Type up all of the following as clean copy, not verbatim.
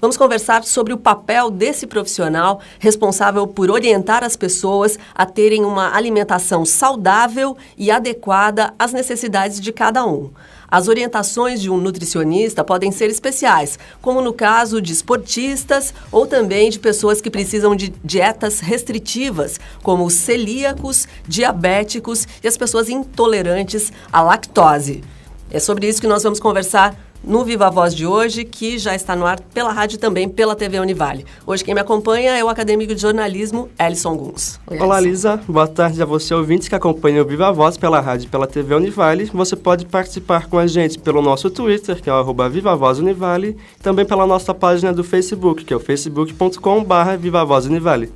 Vamos conversar sobre o papel desse profissional responsável por orientar as pessoas a terem uma alimentação saudável e adequada às necessidades de cada um. As orientações de um nutricionista podem ser especiais, como no caso de esportistas ou também de pessoas que precisam de dietas restritivas, como os celíacos, diabéticos e as pessoas intolerantes à lactose. É sobre isso que nós vamos conversar no Viva a Voz de hoje, que já está no ar pela rádio e também pela TV Univale. Hoje quem me acompanha é o acadêmico de jornalismo, Ellison Guns. Oi, Olá, Ellison. Lisa. Boa tarde a você, ouvinte que acompanha o Viva a Voz pela rádio e pela TV Univale. Você pode participar com a gente pelo nosso Twitter, que é o @VivaVozUnivale, e também pela nossa página do Facebook, que é o facebook.com/VivaVozUnivale.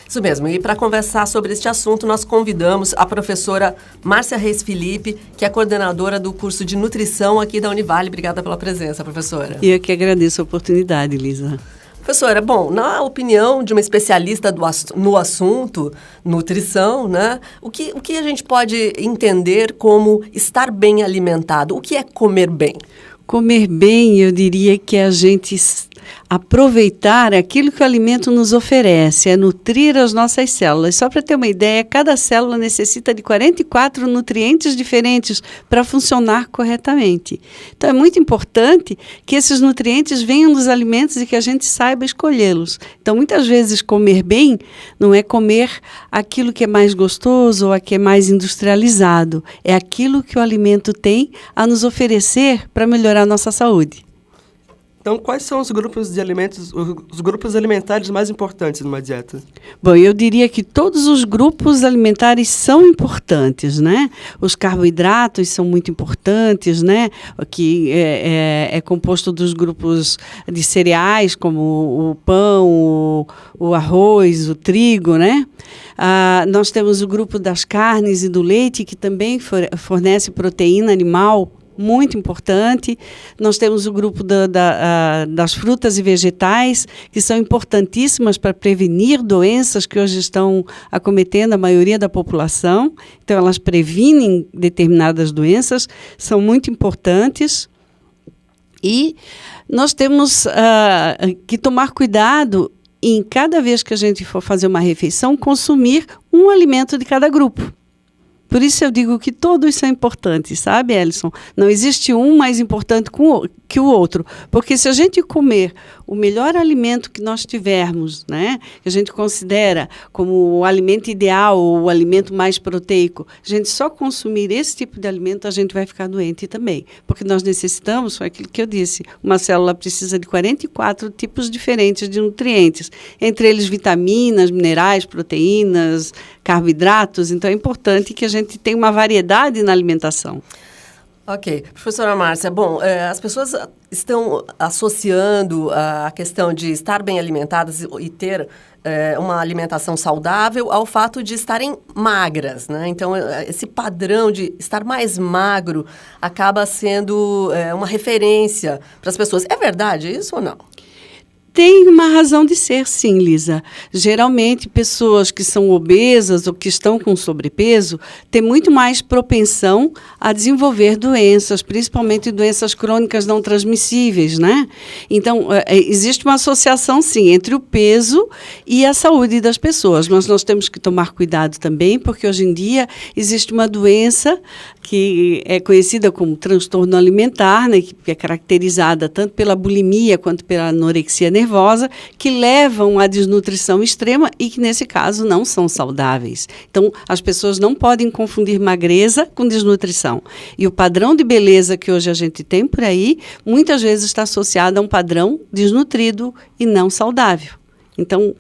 Isso mesmo, e para conversar sobre este assunto, nós convidamos a professora Márcia Reis Felipe, que é coordenadora do curso de nutrição aqui da Univale. Obrigada pela presença, professora. E eu que agradeço a oportunidade, Lisa. Professora, bom, na opinião de uma especialista no assunto, nutrição, né? O que a gente pode entender como estar bem alimentado? O que é comer bem? Comer bem, eu diria que é a gente aproveitar aquilo que o alimento nos oferece, é nutrir as nossas células. Só para ter uma ideia, cada célula necessita de 44 nutrientes diferentes para funcionar corretamente. Então, é muito importante que esses nutrientes venham dos alimentos e que a gente saiba escolhê-los. Então, muitas vezes, comer bem não é comer aquilo que é mais gostoso ou que é mais industrializado. É aquilo que o alimento tem a nos oferecer para melhorar a nossa saúde. Então, quais são os grupos de alimentos, os grupos alimentares mais importantes numa dieta? Bom, eu diria que todos os grupos alimentares são importantes, né? Os carboidratos são muito importantes, né? Que é composto dos grupos de cereais, como o pão, o arroz, o trigo, né? Nós temos o grupo das carnes e do leite, que também fornece proteína animal, muito importante. Nós temos o grupo das frutas e vegetais, que são importantíssimas para prevenir doenças que hoje estão acometendo a maioria da população. Então, elas previnem determinadas doenças, são muito importantes. E nós temos que tomar cuidado em, cada vez que a gente for fazer uma refeição, consumir um alimento de cada grupo. Por isso eu digo que todos são importantes, sabe, Ellison? Não existe um mais importante que o outro. Porque se a gente comer o melhor alimento que nós tivermos, né, que a gente considera como o alimento ideal, ou o alimento mais proteico, a gente só consumir esse tipo de alimento, a gente vai ficar doente também. Porque nós necessitamos, foi aquilo que eu disse, uma célula precisa de 44 tipos diferentes de nutrientes. Entre eles vitaminas, minerais, proteínas, carboidratos. Então é importante que a gente tenha uma variedade na alimentação. Ok. Professora Márcia, bom, as pessoas estão associando a questão de estar bem alimentadas e ter uma alimentação saudável ao fato de estarem magras, né? Então, esse padrão de estar mais magro acaba sendo uma referência para as pessoas. É verdade isso ou não? Tem uma razão de ser, sim, Lisa. Geralmente, pessoas que são obesas ou que estão com sobrepeso têm muito mais propensão a desenvolver doenças, principalmente doenças crônicas não transmissíveis, né? Então, existe uma associação, sim, entre o peso e a saúde das pessoas, mas nós temos que tomar cuidado também, porque hoje em dia existe uma doença que é conhecida como transtorno alimentar, né, que é caracterizada tanto pela bulimia quanto pela anorexia nervosa, que levam à desnutrição extrema e que, nesse caso, não são saudáveis. Então, as pessoas não podem confundir magreza com desnutrição. E o padrão de beleza que hoje a gente tem por aí, muitas vezes está associado a um padrão desnutrido e não saudável. Então,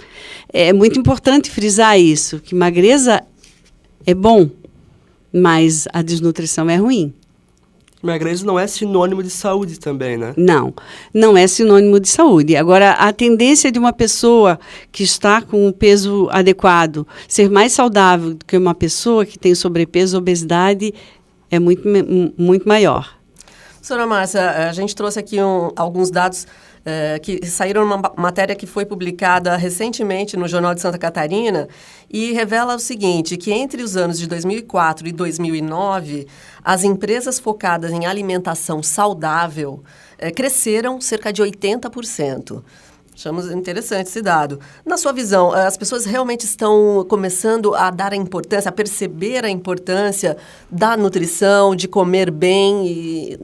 é muito importante frisar isso, que magreza é bom, mas a desnutrição é ruim. Magreza não é sinônimo de saúde também, né? Não é sinônimo de saúde. Agora, a tendência de uma pessoa que está com o peso adequado ser mais saudável do que uma pessoa que tem sobrepeso ou obesidade é muito maior. Professora Márcia, a gente trouxe aqui alguns dados que saíram numa matéria que foi publicada recentemente no Jornal de Santa Catarina e revela o seguinte, que entre os anos de 2004 e 2009, as empresas focadas em alimentação saudável cresceram cerca de 80%. Achamos interessante esse dado. Na sua visão, as pessoas realmente estão começando a dar a importância, a perceber a importância da nutrição, de comer bem e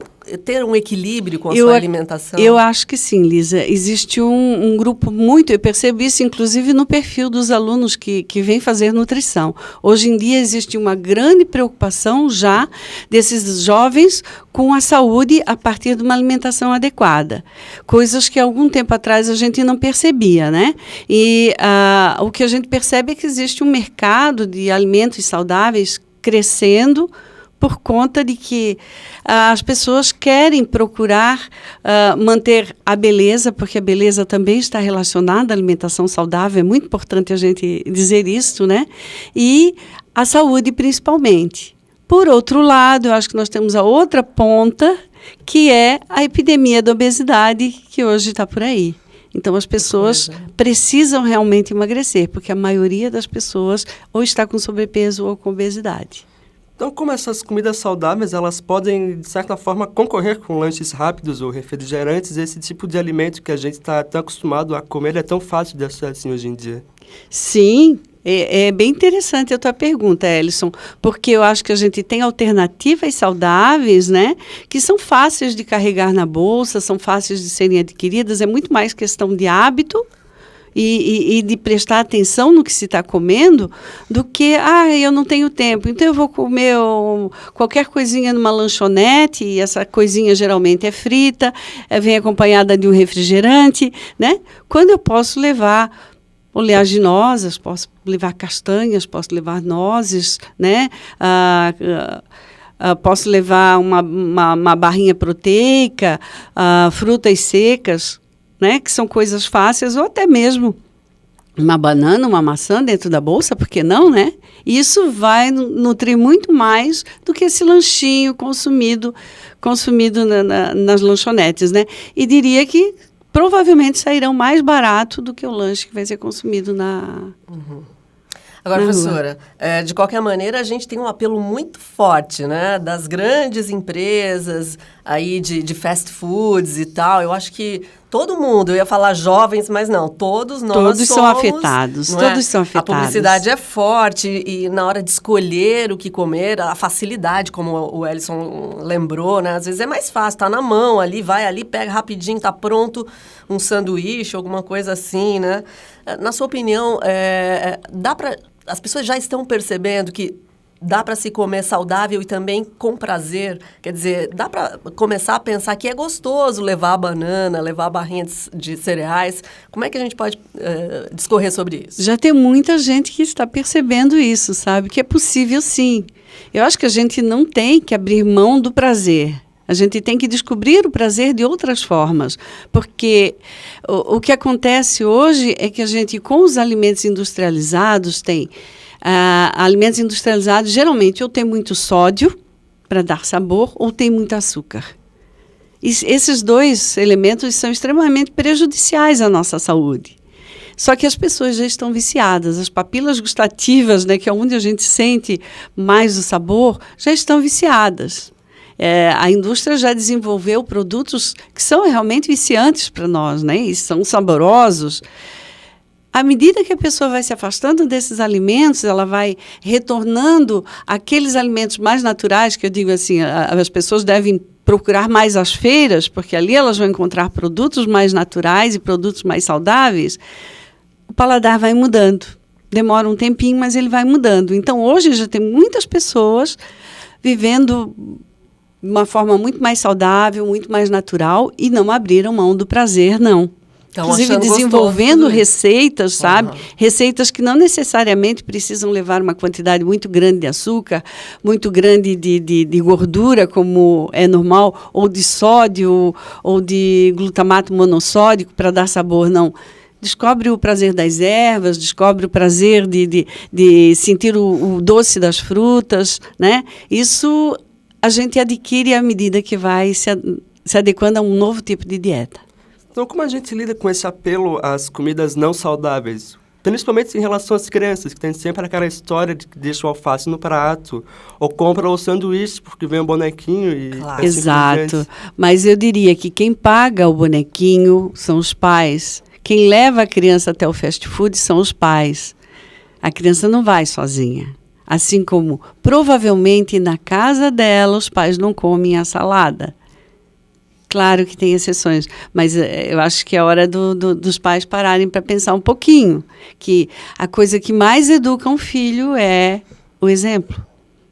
ter um equilíbrio com a sua alimentação? Eu acho que sim, Lisa. Existe um grupo muito, eu percebi isso inclusive no perfil dos alunos que vêm fazer nutrição. Hoje em dia existe uma grande preocupação já desses jovens com a saúde a partir de uma alimentação adequada. Coisas que há algum tempo atrás a gente não percebia, né? E o que a gente percebe é que existe um mercado de alimentos saudáveis crescendo por conta de que as pessoas querem procurar manter a beleza, porque a beleza também está relacionada à alimentação saudável, é muito importante a gente dizer isso, né? E a saúde principalmente. Por outro lado, eu acho que nós temos a outra ponta, que é a epidemia da obesidade, que hoje está por aí. Então, as pessoas precisam realmente emagrecer, porque a maioria das pessoas ou está com sobrepeso ou com obesidade. Então, como essas comidas saudáveis, elas podem, de certa forma, concorrer com lanches rápidos ou refrigerantes, esse tipo de alimento que a gente está tão acostumado a comer é tão fácil de achar assim hoje em dia? Sim, é bem interessante a tua pergunta, Ellison, porque eu acho que a gente tem alternativas saudáveis, né, que são fáceis de carregar na bolsa, são fáceis de serem adquiridas, é muito mais questão de hábito, e de prestar atenção no que se está comendo, do que, eu não tenho tempo, então eu vou comer qualquer coisinha numa lanchonete, e essa coisinha geralmente é frita, vem acompanhada de um refrigerante, né? Quando eu posso levar oleaginosas, posso levar castanhas, posso levar nozes, né? Posso levar uma barrinha proteica, frutas secas, né, que são coisas fáceis, ou até mesmo uma banana, uma maçã dentro da bolsa, por que não, né? Isso vai nutrir muito mais do que esse lanchinho consumido nas lanchonetes, né? E diria que provavelmente sairão mais barato do que o lanche que vai ser consumido na... Uhum. Agora, professora, de qualquer maneira, a gente tem um apelo muito forte, né, das grandes empresas aí de fast foods e tal. Eu acho que todo mundo, eu ia falar jovens, mas não, todos são afetados, todos são afetados. A publicidade é forte e na hora de escolher o que comer, a facilidade, como o Ellison lembrou, né, às vezes é mais fácil, tá na mão ali, vai ali, pega rapidinho, tá pronto um sanduíche, alguma coisa assim, né? Na sua opinião, dá para... As pessoas já estão percebendo que dá para se comer saudável e também com prazer? Quer dizer, dá para começar a pensar que é gostoso levar a banana, levar a barrinha de cereais. Como é que a gente pode discorrer sobre isso? Já tem muita gente que está percebendo isso, sabe? Que é possível, sim. Eu acho que a gente não tem que abrir mão do prazer. A gente tem que descobrir o prazer de outras formas, porque o que acontece hoje é que a gente, com os alimentos industrializados, tem alimentos industrializados, geralmente, ou tem muito sódio para dar sabor, ou tem muito açúcar. E esses dois elementos são extremamente prejudiciais à nossa saúde. Só que as pessoas já estão viciadas, as papilas gustativas, né, que é onde a gente sente mais o sabor, já estão viciadas. A indústria já desenvolveu produtos que são realmente viciantes para nós, né? E são saborosos. À medida que a pessoa vai se afastando desses alimentos, ela vai retornando àqueles alimentos mais naturais, que eu digo assim, as pessoas devem procurar mais as feiras, porque ali elas vão encontrar produtos mais naturais e produtos mais saudáveis. O paladar vai mudando. Demora um tempinho, mas ele vai mudando. Então, hoje já tem muitas pessoas vivendo de uma forma muito mais saudável, muito mais natural, e não abriram mão do prazer, não. Inclusive desenvolvendo receitas, sabe? Receitas que não necessariamente precisam levar uma quantidade muito grande de açúcar, muito grande de gordura, como é normal, ou de sódio, ou de glutamato monossódico para dar sabor, não. Descobre o prazer das ervas, descobre o prazer de sentir o doce das frutas, né? Isso a gente adquire à medida que vai se adequando a um novo tipo de dieta. Então, como a gente lida com esse apelo às comidas não saudáveis? Principalmente em relação às crianças, que tem sempre aquela história de que deixa o alface no prato, ou compra o sanduíche porque vem um bonequinho e... Claro. Exato. Mas eu diria que quem paga o bonequinho são os pais. Quem leva a criança até o fast food são os pais. A criança não vai sozinha. Assim como, provavelmente, na casa dela, os pais não comem a salada. Claro que tem exceções, mas eu acho que é hora dos pais pararem para pensar um pouquinho, que a coisa que mais educa um filho é o exemplo.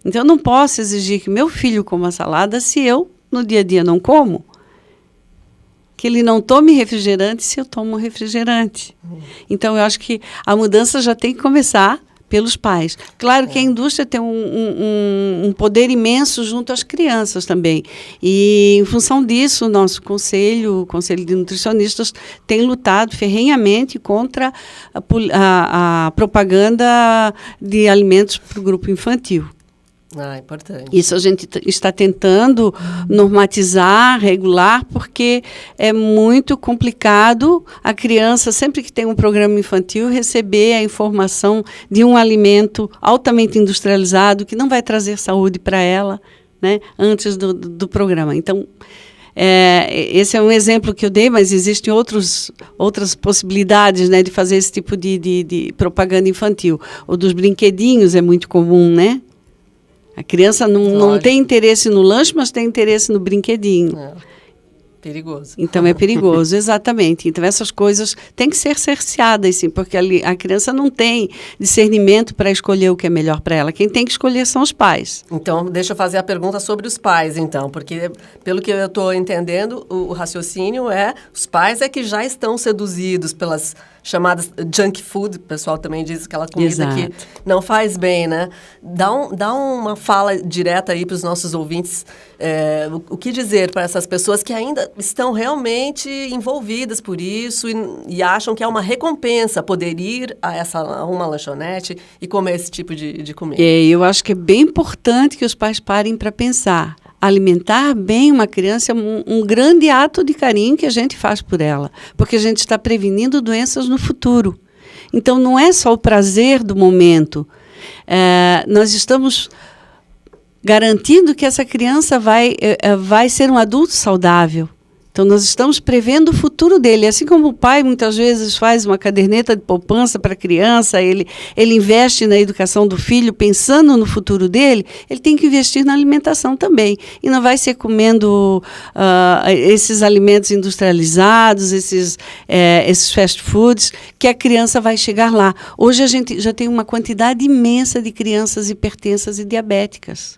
Então, eu não posso exigir que meu filho coma salada se eu, no dia a dia, não como. Que ele não tome refrigerante se eu tomo refrigerante. Então, eu acho que a mudança já tem que começar pelos pais. Claro que a indústria tem um poder imenso junto às crianças também. E, em função disso, o nosso o Conselho de Nutricionistas, tem lutado ferrenhamente contra a propaganda de alimentos para o grupo infantil. Importante. Isso a gente está tentando normatizar, regular, porque é muito complicado a criança, sempre que tem um programa infantil, receber a informação de um alimento altamente industrializado que não vai trazer saúde para ela, né, antes do programa. Então, esse é um exemplo que eu dei, mas existem outras possibilidades, né, de fazer esse tipo de propaganda infantil. O dos brinquedinhos é muito comum, né? A criança não tem interesse no lanche, mas tem interesse no brinquedinho. Perigoso. Então, é perigoso, exatamente. Então, essas coisas têm que ser cerceadas, sim, porque a criança não tem discernimento para escolher o que é melhor para ela. Quem tem que escolher são os pais. Então, deixa eu fazer a pergunta sobre os pais, então, porque, pelo que eu estou entendendo, o raciocínio os pais é que já estão seduzidos pelas chamadas junk food, o pessoal também diz aquela comida Exato. que não faz bem, né? Dá uma fala direta aí para os nossos ouvintes, o que dizer para essas pessoas que ainda estão realmente envolvidas por isso e acham que é uma recompensa poder ir a uma lanchonete e comer esse tipo de comida. Eu acho que é bem importante que os pais parem para pensar. Alimentar bem uma criança é um grande ato de carinho que a gente faz por ela, porque a gente está prevenindo doenças no futuro. Então, não é só o prazer do momento. Nós estamos garantindo que essa criança vai ser um adulto saudável. Então, nós estamos prevendo o futuro dele. Assim como o pai, muitas vezes, faz uma caderneta de poupança para a criança, ele investe na educação do filho, pensando no futuro dele, ele tem que investir na alimentação também. E não vai ser comendo esses alimentos industrializados, esses fast foods, que a criança vai chegar lá. Hoje, a gente já tem uma quantidade imensa de crianças hipertensas e diabéticas.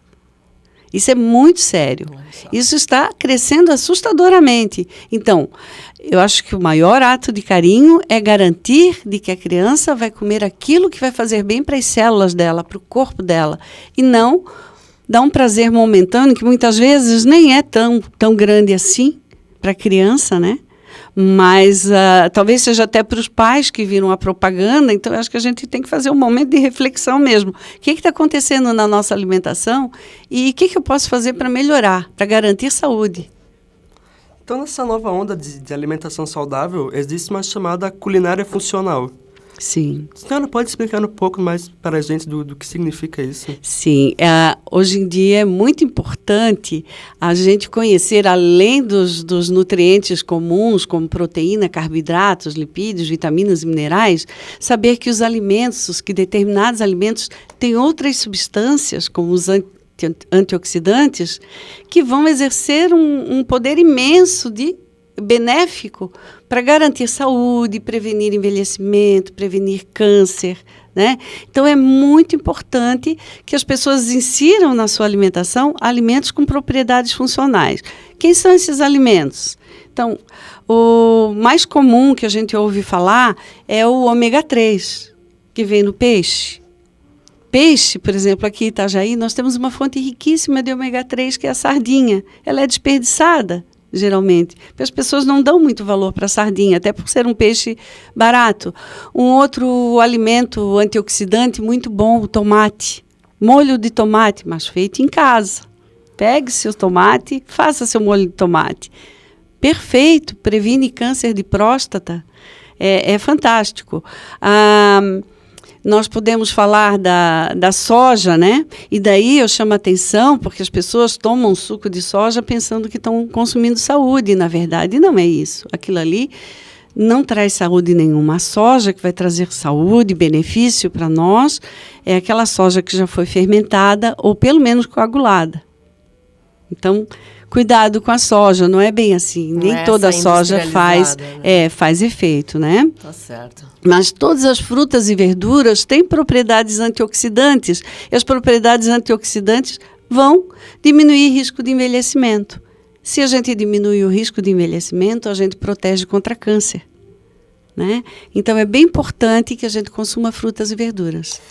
Isso é muito sério. Isso está crescendo assustadoramente. Então, eu acho que o maior ato de carinho é garantir de que a criança vai comer aquilo que vai fazer bem para as células dela, para o corpo dela, e não dar um prazer momentâneo, que muitas vezes nem é tão grande assim para a criança, né? Mas talvez seja até para os pais que viram a propaganda. Então, eu acho que a gente tem que fazer um momento de reflexão mesmo. O que está acontecendo na nossa alimentação e o que eu posso fazer para melhorar, para garantir saúde? Então, nessa nova onda de alimentação saudável, existe uma chamada culinária funcional. Sim. A senhora pode explicar um pouco mais para a gente do que significa isso? Sim. Hoje em dia é muito importante a gente conhecer, além dos nutrientes comuns, como proteína, carboidratos, lipídios, vitaminas e minerais, saber que que determinados alimentos têm outras substâncias, como os antioxidantes, que vão exercer um poder imenso benéfico para garantir saúde, prevenir envelhecimento, prevenir câncer, né? Então, é muito importante que as pessoas insiram na sua alimentação alimentos com propriedades funcionais. Quem são esses alimentos? Então, o mais comum que a gente ouve falar é o ômega 3, que vem no peixe. Peixe, por exemplo, aqui em Itajaí, nós temos uma fonte riquíssima de ômega 3, que é a sardinha. Ela é desperdiçada, geralmente. As pessoas não dão muito valor para a sardinha, até por ser um peixe barato. Um outro alimento antioxidante muito bom, o tomate. Molho de tomate, mas feito em casa, Pegue seu tomate, faça seu molho de tomate. Perfeito, previne câncer de próstata. É fantástico. Nós podemos falar da soja, né? E daí eu chamo a atenção porque as pessoas tomam suco de soja pensando que estão consumindo saúde. Na verdade, não é isso. Aquilo ali não traz saúde nenhuma. A soja que vai trazer saúde, benefício para nós, é aquela soja que já foi fermentada ou pelo menos coagulada. Então, cuidado com a soja, não é bem assim. Não nem é toda soja faz, né? Faz efeito, né? Tá certo. Mas todas as frutas e verduras têm propriedades antioxidantes. E as propriedades antioxidantes vão diminuir o risco de envelhecimento. Se a gente diminui o risco de envelhecimento, a gente protege contra câncer, né? Então, é bem importante que a gente consuma frutas e verduras.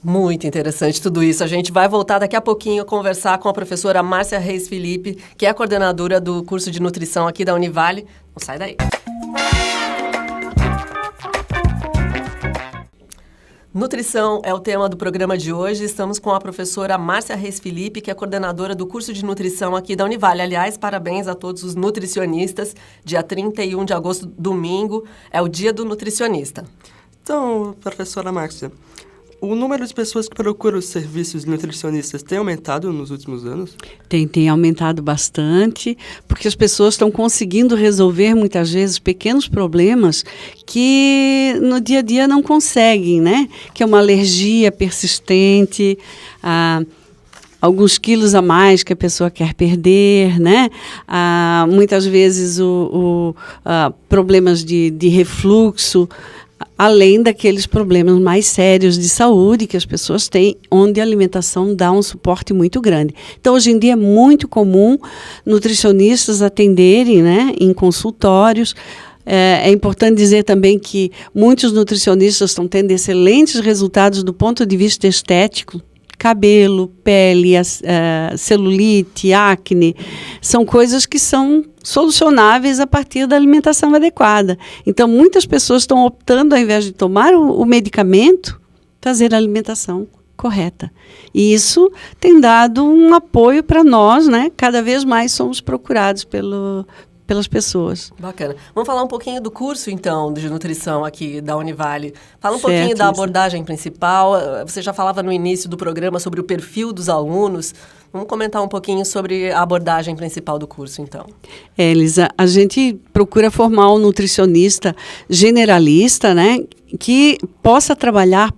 Muito interessante tudo isso. A gente vai voltar daqui a pouquinho a conversar com a professora Márcia Reis Felipe, que é a coordenadora do curso de nutrição aqui da Univale. Não sai daí. Nutrição é o tema do programa de hoje. Estamos com a professora Márcia Reis Felipe, que é coordenadora do curso de nutrição aqui da Univale. Aliás, parabéns a todos os nutricionistas. Dia 31 de agosto, domingo, é o dia do nutricionista. Então, professora Márcia, o número de pessoas que procuram os serviços nutricionistas tem aumentado nos últimos anos? Tem aumentado bastante, porque as pessoas estão conseguindo resolver, muitas vezes, pequenos problemas que no dia a dia não conseguem, né? Que é uma alergia persistente, alguns quilos a mais que a pessoa quer perder, né? Muitas vezes problemas de refluxo, além daqueles problemas mais sérios de saúde que as pessoas têm, onde a alimentação dá um suporte muito grande. Então, hoje em dia é muito comum nutricionistas atenderem, né, em consultórios. É importante dizer também que muitos nutricionistas estão tendo excelentes resultados do ponto de vista estético. Cabelo, pele, celulite, acne, são coisas que são solucionáveis a partir da alimentação adequada. Então, muitas pessoas estão optando, ao invés de tomar o medicamento, fazer a alimentação correta. E isso tem dado um apoio para nós, né? Cada vez mais somos procurados pelas pessoas. Bacana. Vamos falar um pouquinho do curso, então, de nutrição aqui da Univale. Fala um pouquinho da abordagem principal. Você já falava no início do programa sobre o perfil dos alunos. Vamos comentar um pouquinho sobre a abordagem principal do curso, então. Elisa, a gente procura formar um nutricionista generalista, né, que possa trabalhar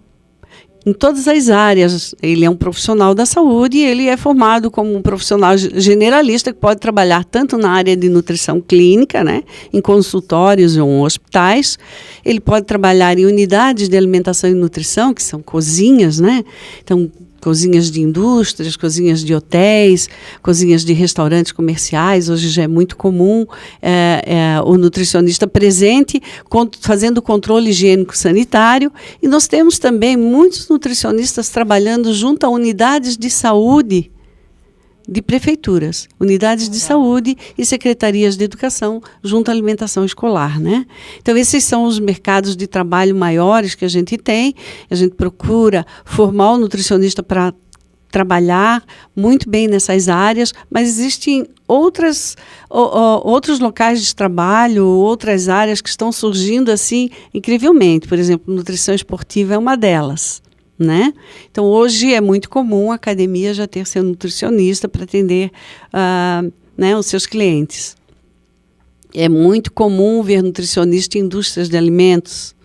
em todas as áreas. Ele é um profissional da saúde e ele é formado como um profissional generalista que pode trabalhar tanto na área de nutrição clínica, né, em consultórios ou em hospitais. Ele pode trabalhar em unidades de alimentação e nutrição, que são cozinhas, né? Então, cozinhas de indústrias, cozinhas de hotéis, cozinhas de restaurantes comerciais. Hoje já é muito comum o nutricionista presente, fazendo controle higiênico sanitário. E nós temos também muitos nutricionistas trabalhando junto a unidades de saúde de prefeituras, unidades de saúde e secretarias de educação junto à alimentação escolar, né? Então, esses são os mercados de trabalho maiores que a gente tem. A gente procura formar o nutricionista para trabalhar muito bem nessas áreas, mas existem outros locais de trabalho, outras áreas que estão surgindo assim incrivelmente. Por exemplo, nutrição esportiva é uma delas, né? Então, hoje é muito comum a academia já ter seu nutricionista para atender né, os seus clientes. É muito comum ver nutricionista em indústrias de alimentos.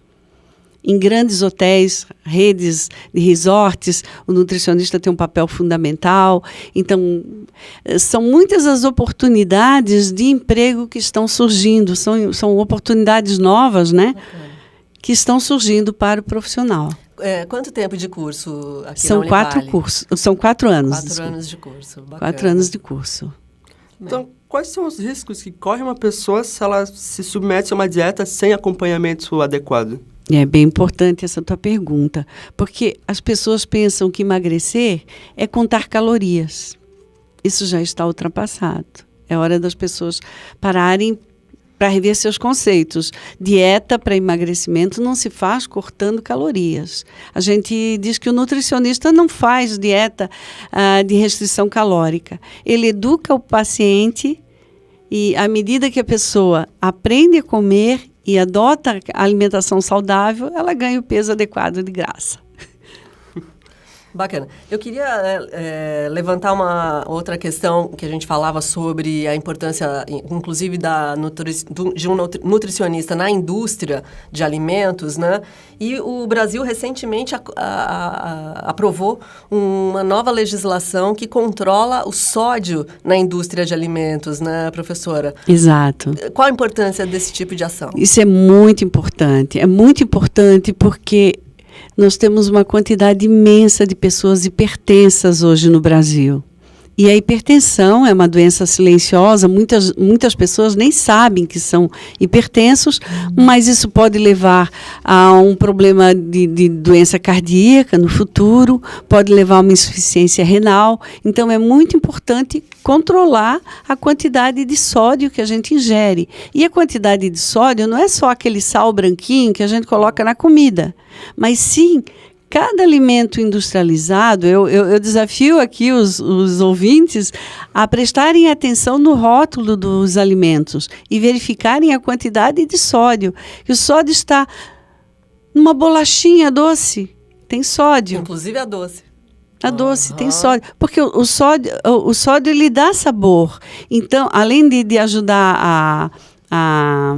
Em grandes hotéis, redes de resorts, o nutricionista tem um papel fundamental. Então, são muitas as oportunidades de emprego que estão surgindo. São oportunidades novas, né? Que estão surgindo para o profissional. Quanto tempo de curso aqui na Univale? São 4 anos. 4 anos de curso. Bacana. 4 anos de curso. Então, quais são os riscos que corre uma pessoa se ela se submete a uma dieta sem acompanhamento adequado? É bem importante essa tua pergunta, porque as pessoas pensam que emagrecer é contar calorias. Isso já está ultrapassado. É hora das pessoas pararem para rever seus conceitos. Dieta para emagrecimento não se faz cortando calorias. A gente diz que o nutricionista não faz dieta de restrição calórica. Ele educa o paciente e, à medida que a pessoa aprende a comer e adota a alimentação saudável, ela ganha o peso adequado de graça. Bacana. Eu queria levantar uma outra questão que a gente falava sobre a importância, inclusive, de um nutricionista na indústria de alimentos, né? E o Brasil recentemente aprovou uma nova legislação que controla o sódio na indústria de alimentos, né, professora? Exato. Qual a importância desse tipo de ação? Isso é muito importante. É muito importante porque nós temos uma quantidade imensa de pessoas hipertensas hoje no Brasil. E a hipertensão é uma doença silenciosa, muitas pessoas nem sabem que são hipertensos, mas isso pode levar a um problema de doença cardíaca no futuro, pode levar a uma insuficiência renal. Então, é muito importante controlar a quantidade de sódio que a gente ingere. E a quantidade de sódio não é só aquele sal branquinho que a gente coloca na comida, mas sim cada alimento industrializado. Eu desafio aqui os ouvintes a prestarem atenção no rótulo dos alimentos e verificarem a quantidade de sódio. E o sódio está numa bolachinha doce, tem sódio. Inclusive a doce. A doce tem sódio, porque o sódio ele dá sabor. Então, além de ajudar a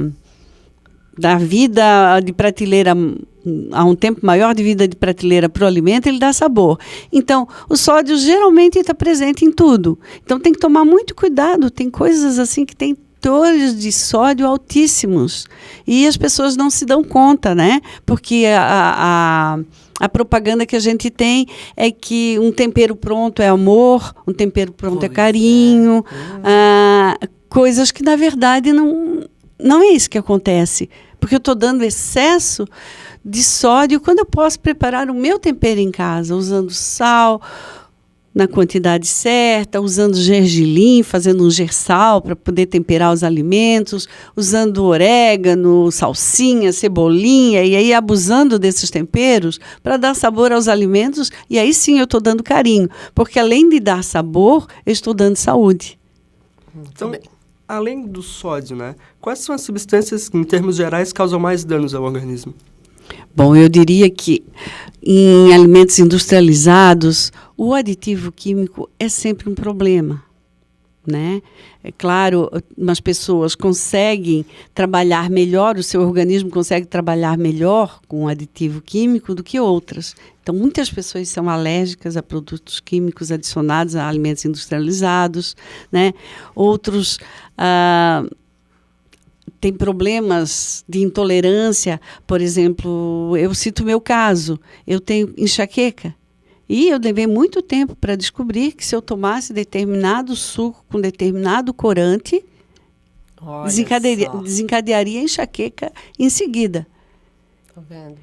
dar vida de prateleira, a um tempo maior de vida de prateleira para o alimento, ele dá sabor. Então, o sódio geralmente está presente em tudo. Então, tem que tomar muito cuidado. Tem coisas assim que tem teores de sódio altíssimos. E as pessoas não se dão conta, né? Porque a propaganda que a gente tem é que um tempero pronto é amor, um tempero pronto é carinho, coisas que, na verdade, não é isso que acontece. Porque eu estou dando excesso de sódio quando eu posso preparar o meu tempero em casa, usando sal na quantidade certa, usando gergelim, fazendo um gersal para poder temperar os alimentos, usando orégano, salsinha, cebolinha, e aí abusando desses temperos para dar sabor aos alimentos, e aí sim eu estou dando carinho, porque além de dar sabor, eu estou dando saúde. Então, além do sódio, né, quais são as substâncias que, em termos gerais, causam mais danos ao organismo? Bom, eu diria que em alimentos industrializados, o aditivo químico é sempre um problema, né? É claro, umas pessoas conseguem trabalhar melhor, o seu organismo consegue trabalhar melhor com o aditivo químico do que outras. Então, muitas pessoas são alérgicas a produtos químicos adicionados a alimentos industrializados, né? Outros têm problemas de intolerância. Por exemplo, eu cito o meu caso, eu tenho enxaqueca. E eu levei muito tempo para descobrir que se eu tomasse determinado suco com determinado corante, desencadearia a enxaqueca em seguida. Tá vendo?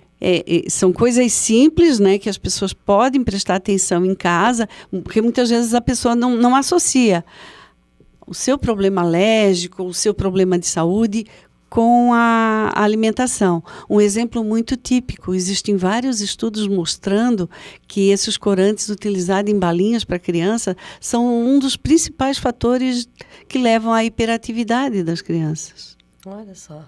São coisas simples, né, que as pessoas podem prestar atenção em casa, porque muitas vezes a pessoa não associa o seu problema alérgico, o seu problema de saúde com a alimentação. Um exemplo muito típico, existem vários estudos mostrando que esses corantes utilizados em balinhas para criança são um dos principais fatores que levam à hiperatividade das crianças. Olha só.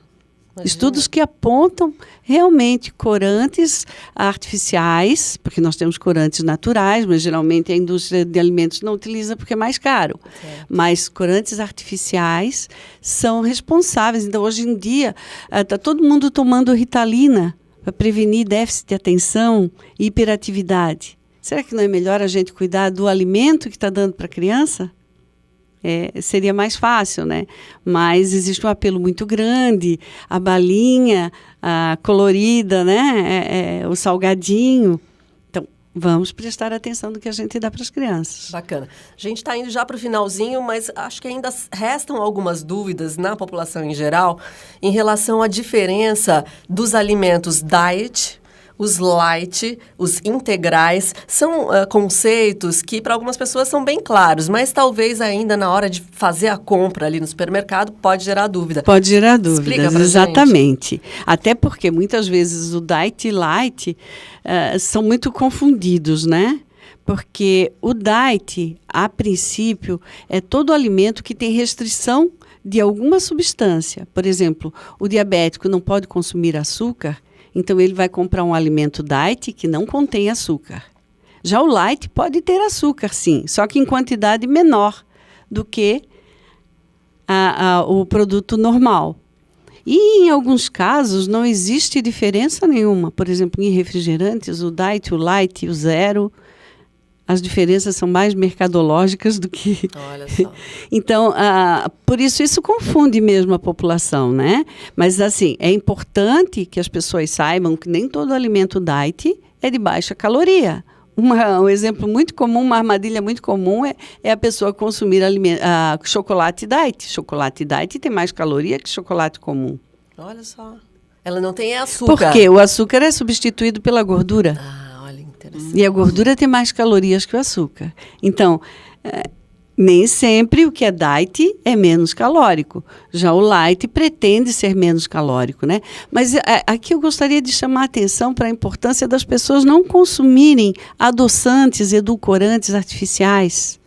Imagina. Estudos que apontam realmente corantes artificiais, porque nós temos corantes naturais, mas geralmente a indústria de alimentos não utiliza porque é mais caro. Certo. Mas corantes artificiais são responsáveis. Então, hoje em dia, está todo mundo tomando Ritalina para prevenir déficit de atenção e hiperatividade. Será que não é melhor a gente cuidar do alimento que está dando para a criança? Seria mais fácil, né? Mas existe um apelo muito grande, a balinha colorida, né? O salgadinho. Então, vamos prestar atenção no que a gente dá para as crianças. Bacana. A gente está indo já para o finalzinho, mas acho que ainda restam algumas dúvidas na população em geral em relação à diferença dos alimentos diet, Os light, os integrais, são conceitos que para algumas pessoas são bem claros, mas talvez ainda na hora de fazer a compra ali no supermercado pode gerar dúvida. Pode gerar dúvidas, Explica pra exatamente. Gente. Até porque muitas vezes o diet e light são muito confundidos, né? Porque o diet, a princípio, é todo alimento que tem restrição de alguma substância. Por exemplo, o diabético não pode consumir açúcar, então ele vai comprar um alimento diet que não contém açúcar. Já o light pode ter açúcar, sim, só que em quantidade menor do que o produto normal. E em alguns casos não existe diferença nenhuma. Por exemplo, em refrigerantes, o diet, o light, o zero, as diferenças são mais mercadológicas do que... Olha só. Então, por isso confunde mesmo a população, né? Mas, assim, é importante que as pessoas saibam que nem todo alimento diet é de baixa caloria. Um exemplo muito comum, uma armadilha muito comum é a pessoa consumir chocolate diet. Chocolate diet tem mais caloria que chocolate comum. Olha só. Ela não tem açúcar. Porque o açúcar é substituído pela gordura. Olha, interessante. E a gordura tem mais calorias que o açúcar. Então, nem sempre o que é diet é menos calórico. Já o light pretende ser menos calórico, né? Mas aqui eu gostaria de chamar a atenção para a importância das pessoas não consumirem adoçantes, edulcorantes artificiais.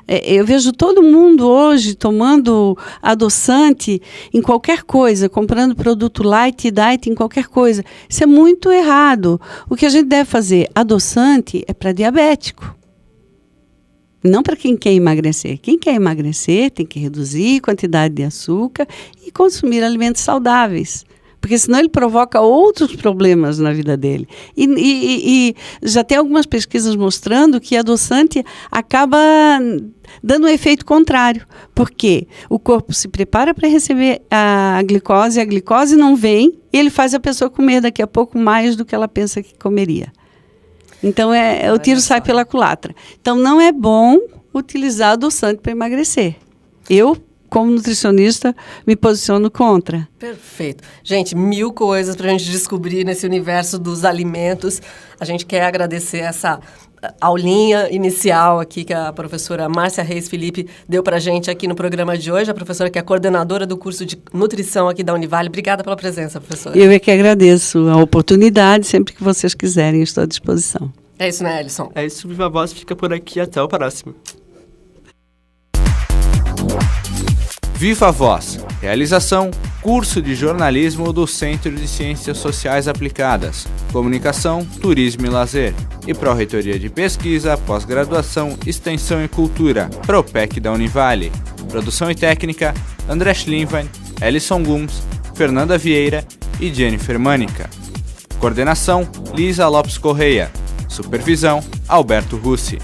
Eu vejo todo mundo hoje tomando adoçante em qualquer coisa, comprando produto light e diet em qualquer coisa. Isso é muito errado. O que a gente deve fazer? Adoçante é para diabético. Não para quem quer emagrecer. Quem quer emagrecer tem que reduzir a quantidade de açúcar e consumir alimentos saudáveis. Porque senão ele provoca outros problemas na vida dele. E já tem algumas pesquisas mostrando que adoçante acaba dando um efeito contrário. Porque o corpo se prepara para receber a glicose não vem, e ele faz a pessoa comer daqui a pouco mais do que ela pensa que comeria. Então, o tiro sai pela culatra. Então, não é bom utilizar adoçante para emagrecer. Eu, como nutricionista, me posiciono contra. Perfeito. Gente, 1000 coisas para a gente descobrir nesse universo dos alimentos. A gente quer agradecer essa aulinha inicial aqui que a professora Márcia Reis Felipe deu para a gente aqui no programa de hoje. A professora que é coordenadora do curso de nutrição aqui da Univale. Obrigada pela presença, professora. Eu é que agradeço a oportunidade. Sempre que vocês quiserem, estou à disposição. É isso, né, Ellison? É isso, Viva Voz fica por aqui. Até o próximo. Viva Voz. Realização: curso de jornalismo do Centro de Ciências Sociais Aplicadas, Comunicação, Turismo e Lazer e Pró-Reitoria de Pesquisa, Pós-Graduação, Extensão e Cultura, Propec da Univale. Produção e técnica: André Schlinwein, Ellison Gumbs, Fernanda Vieira e Jennifer Mânica. Coordenação: Lisa Lopes Correia. Supervisão: Alberto Russi.